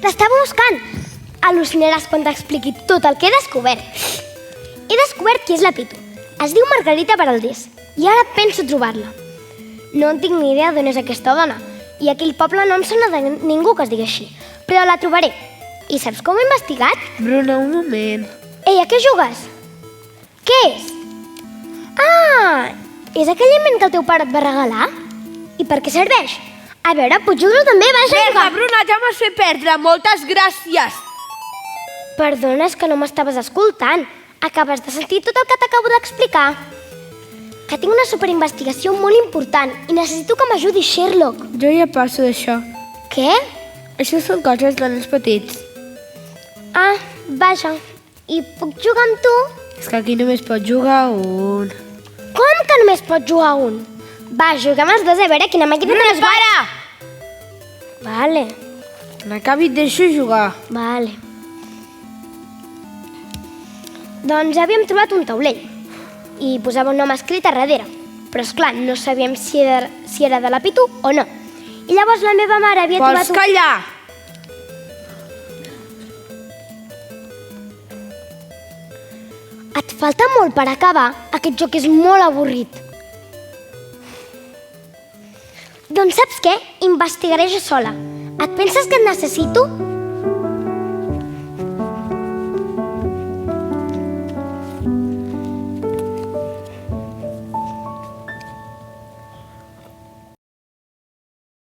T'estava buscant. Al·lucinaràs quan t'expliqui tot el que he descobert. He descobert qui és la Pitu. Es diu Margarita Baraldés i ara penso trobar-la. No en tinc ni idea d'on és aquesta dona i aquell poble no em sona de ningú que es digui així, però la trobaré. I saps com ho he investigat? Bruna, un moment. Ei, a què jugues? Què és? Ah, és aquell invent que el teu pare et va regalar? I per què serveix? A veure, puc jugar també, vas a Merda, jugar. Bruna, ja m'has fet perdre. Moltes gràcies. Perdona, és que no m'estaves escoltant. Acabes de sentir tot el que t'acabo d'explicar. Que tinc una superinvestigació molt important i necessito que m'ajudi Sherlock. Jo ja passo d'això. Què? Això són coses de nens petits. Ah, vaja. I puc jugar amb tu? És que aquí només pot jugar un. Com que només pots jugar un? Va, juguem els dos a veure quina màquina Bruna, més guai. Vale, N'acabi et deixo jugar. vale. Doncs havíem trobat un taulell i posava un nom escrit a darrere. Però, esclar, no sabíem si era de la Pitu o no. I llavors la meva mare havia Vols trobat callar? Et falta molt per acabar? Aquest joc és molt avorrit. Doncs saps què? Investigaré jo sola. Et penses que et necessito?